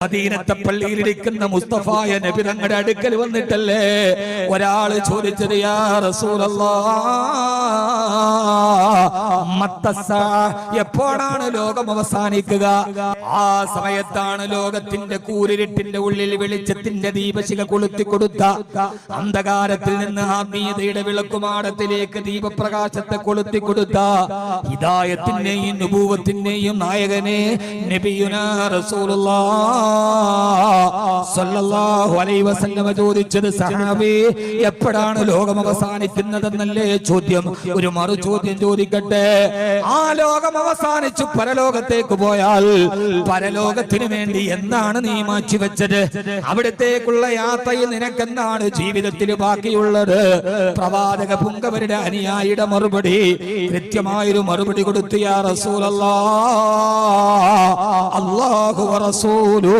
മദീനത്തെ പള്ളിയിലിരിക്കുന്ന മുസ്തഫായ നബി തങ്ങളുടെ അടുക്കൽ വന്നിട്ടല്ലേ ഒരാൾ ചോദിച്ചത്, യാ റസൂലല്ലാഹ് മത്തസ്സാ, എപ്പോഴാണ് ലോകം അവസാനിക്കുക? ആ സമയത്താണ് ലോകത്തിന്റെ കൂരിരുട്ടിന്റെ ഉള്ളിൽ വെളിച്ചത്തിന്റെ ദീപശിഖ കൊളുത്തിക്കൊടുത്ത, അന്ധകാരത്തിൽ നിന്ന് ആത്മീയതയുടെ വിളക്കുമാടത്തിലേക്ക് ദീപപ്രകാശത്തെ കൊളുത്തിക്കൊടുത്ത ഹിദായത്തിന്റെയും നുബൂവത്തിന്റെയും നായകനെ നബിയുനാ റസൂലുള്ളാഹ് സല്ലല്ലാഹു അലൈഹി വസല്ലം ചോദിച്ചത്, സഹാബി എപ്പോഴാണ് ലോകം അവസാനിക്കുന്നതെന്നല്ലേ ചോദ്യം. ഒരു മറു ചോദ്യം ചോദിക്കട്ടെ, ആ ലോകം അവസാനിച്ചു പരലോകത്തേക്ക് പോയാൽ പരലോകത്തിന് വേണ്ടി എന്താണ് നീ മാറ്റിവെച്ചത്? അവിടത്തേക്കുള്ള യാത്രയിൽ നിനക്കെന്താണ് ജീവിതത്തിൽ ബാക്കിയുള്ളത്? പ്രവാചക പുങ്കവരുടെ അനുയായിയുടെ മറുപടി കൃത്യമായൊരു മറുപടി കൊടുത്തു, യാ റസൂലല്ലാഹ് അല്ലാഹു വ റസൂലു